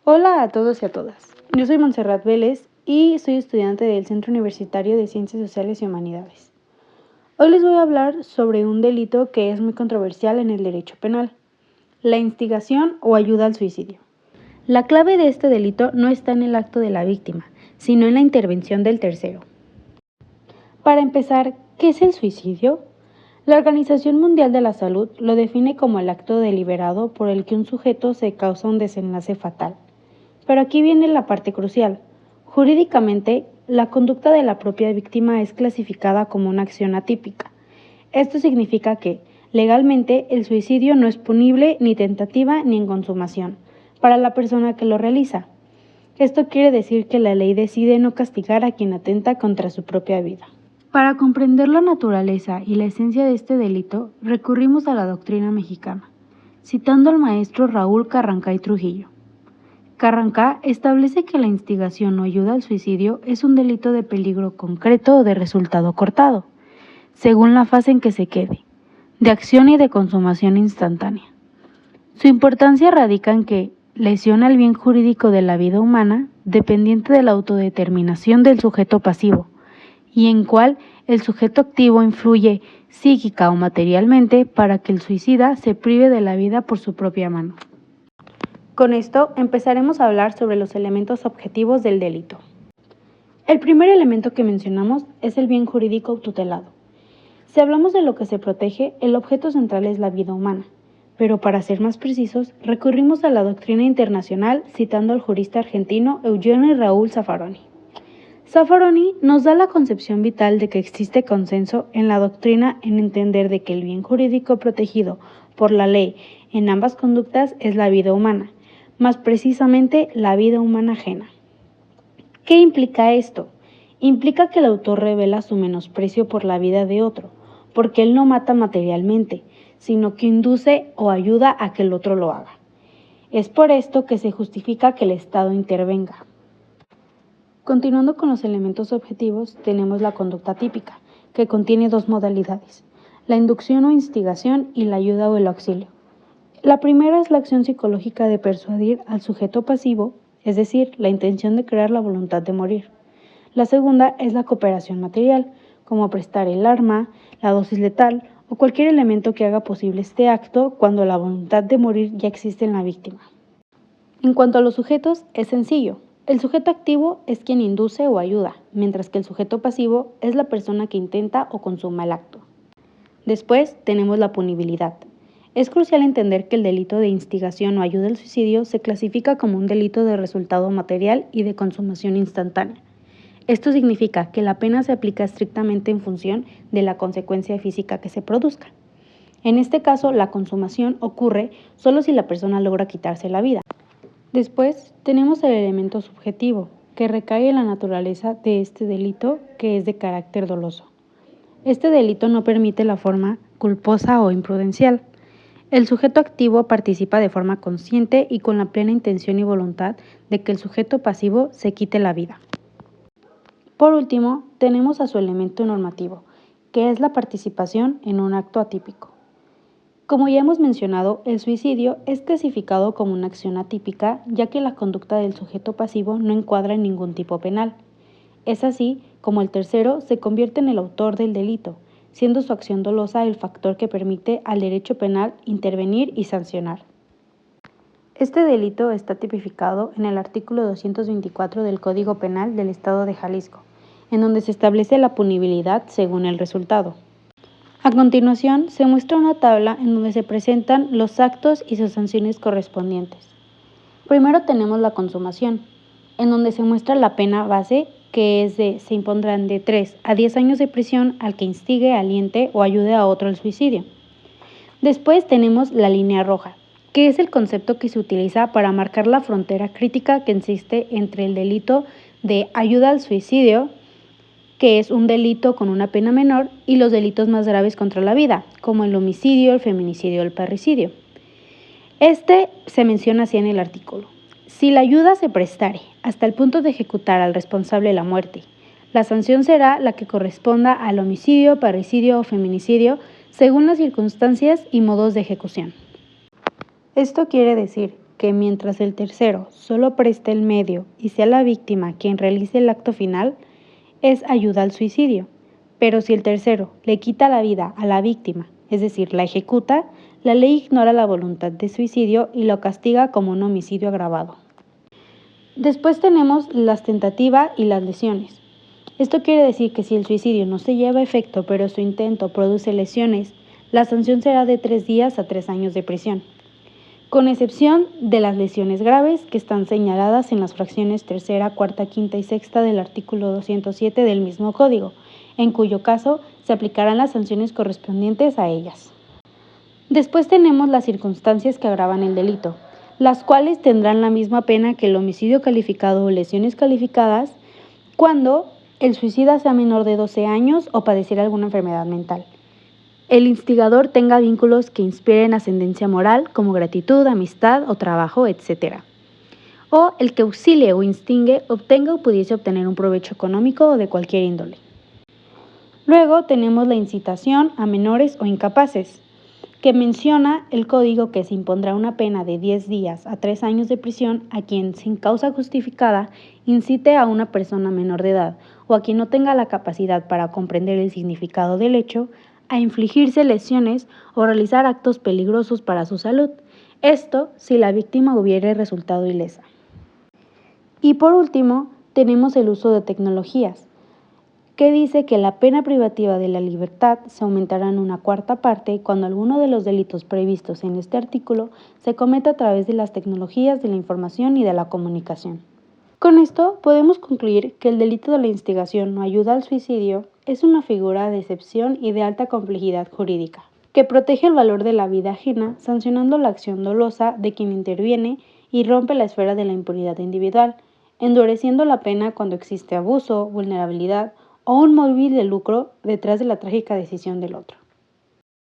Hola a todos y a todas. Yo soy Montserrat Vélez y soy estudiante del Centro Universitario de Ciencias Sociales y Humanidades. Hoy les voy a hablar sobre un delito que es muy controversial en el derecho penal: la instigación o ayuda al suicidio. La clave de este delito no está en el acto de la víctima, sino en la intervención del tercero. Para empezar, ¿qué es el suicidio? La Organización Mundial de la Salud lo define como el acto deliberado por el que un sujeto se causa un desenlace fatal. Pero aquí viene la parte crucial. Jurídicamente, la conducta de la propia víctima es clasificada como una acción atípica. Esto significa que, legalmente, el suicidio no es punible ni tentativa ni en consumación para la persona que lo realiza. Esto quiere decir que la ley decide no castigar a quien atenta contra su propia vida. Para comprender la naturaleza y la esencia de este delito, recurrimos a la doctrina mexicana, citando al maestro Raúl Carrancay Trujillo. Carrancá establece que la instigación o ayuda al suicidio es un delito de peligro concreto o de resultado cortado, según la fase en que se quede, de acción y de consumación instantánea. Su importancia radica en que lesiona el bien jurídico de la vida humana dependiente de la autodeterminación del sujeto pasivo, y en cual el sujeto activo influye psíquica o materialmente para que el suicida se prive de la vida por su propia mano. Con esto empezaremos a hablar sobre los elementos objetivos del delito. El primer elemento que mencionamos es el bien jurídico tutelado. Si hablamos de lo que se protege, el objeto central es la vida humana, pero para ser más precisos, recurrimos a la doctrina internacional citando al jurista argentino Eugenio Raúl Zaffaroni. Zaffaroni nos da la concepción vital de que existe consenso en la doctrina en entender de que el bien jurídico protegido por la ley en ambas conductas es la vida humana, más precisamente la vida humana ajena. ¿Qué implica esto? Implica que el autor revela su menosprecio por la vida de otro, porque él no mata materialmente, sino que induce o ayuda a que el otro lo haga. Es por esto que se justifica que el Estado intervenga. Continuando con los elementos objetivos, tenemos la conducta típica, que contiene dos modalidades: la inducción o instigación y la ayuda o el auxilio. La primera es la acción psicológica de persuadir al sujeto pasivo, es decir, la intención de crear la voluntad de morir. La segunda es la cooperación material, como prestar el arma, la dosis letal o cualquier elemento que haga posible este acto cuando la voluntad de morir ya existe en la víctima. En cuanto a los sujetos, es sencillo. El sujeto activo es quien induce o ayuda, mientras que el sujeto pasivo es la persona que intenta o consuma el acto. Después tenemos la punibilidad. Es crucial entender que el delito de instigación o ayuda al suicidio se clasifica como un delito de resultado material y de consumación instantánea. Esto significa que la pena se aplica estrictamente en función de la consecuencia física que se produzca. En este caso, la consumación ocurre solo si la persona logra quitarse la vida. Después tenemos el elemento subjetivo, que recae en la naturaleza de este delito, que es de carácter doloso. Este delito no permite la forma culposa o imprudencial. El sujeto activo participa de forma consciente y con la plena intención y voluntad de que el sujeto pasivo se quite la vida. Por último, tenemos a su elemento normativo, que es la participación en un acto atípico. Como ya hemos mencionado, el suicidio es clasificado como una acción atípica, ya que la conducta del sujeto pasivo no encuadra en ningún tipo penal. Es así como el tercero se convierte en el autor del delito, siendo su acción dolosa el factor que permite al derecho penal intervenir y sancionar. Este delito está tipificado en el artículo 224 del Código Penal del Estado de Jalisco, en donde se establece la punibilidad según el resultado. A continuación, se muestra una tabla en donde se presentan los actos y sus sanciones correspondientes. Primero tenemos la consumación, en donde se muestra la pena base, que se impondrán de 3 a 10 años de prisión al que instigue, aliente o ayude a otro al suicidio. Después tenemos la línea roja, que es el concepto que se utiliza para marcar la frontera crítica que existe entre el delito de ayuda al suicidio, que es un delito con una pena menor, y los delitos más graves contra la vida, como el homicidio, el feminicidio o el parricidio. Este se menciona así en el artículo: si la ayuda se prestare hasta el punto de ejecutar al responsable la muerte, la sanción será la que corresponda al homicidio, parricidio o feminicidio, según las circunstancias y modos de ejecución. Esto quiere decir que mientras el tercero solo preste el medio y sea la víctima quien realice el acto final, es ayuda al suicidio. Pero si el tercero le quita la vida a la víctima, es decir, la ejecuta, la ley ignora la voluntad de suicidio y lo castiga como un homicidio agravado. Después tenemos las tentativas y las lesiones. Esto quiere decir que si el suicidio no se lleva a efecto, pero su intento produce lesiones, la sanción será de 3 días a 3 años de prisión, con excepción de las lesiones graves que están señaladas en las fracciones tercera, cuarta, quinta y sexta del artículo 207 del mismo código, en cuyo caso se aplicarán las sanciones correspondientes a ellas. Después tenemos las circunstancias que agravan el delito, las cuales tendrán la misma pena que el homicidio calificado o lesiones calificadas cuando el suicida sea menor de 12 años o padeciera alguna enfermedad mental. El instigador tenga vínculos que inspiren ascendencia moral como gratitud, amistad o trabajo, etc. O el que auxilie o instigue obtenga o pudiese obtener un provecho económico o de cualquier índole. Luego tenemos la incitación a menores o incapaces, que menciona el código que se impondrá una pena de 10 días a 3 años de prisión a quien sin causa justificada incite a una persona menor de edad o a quien no tenga la capacidad para comprender el significado del hecho a infligirse lesiones o realizar actos peligrosos para su salud. Esto si la víctima hubiere resultado ilesa. Y por último, tenemos el uso de tecnologías, que dice que la pena privativa de la libertad se aumentará en una cuarta parte cuando alguno de los delitos previstos en este artículo se cometa a través de las tecnologías de la información y de la comunicación. Con esto podemos concluir que el delito de la instigación o ayuda al suicidio es una figura de excepción y de alta complejidad jurídica, que protege el valor de la vida ajena sancionando la acción dolosa de quien interviene y rompe la esfera de la impunidad individual, endureciendo la pena cuando existe abuso, vulnerabilidad o un móvil de lucro detrás de la trágica decisión del otro.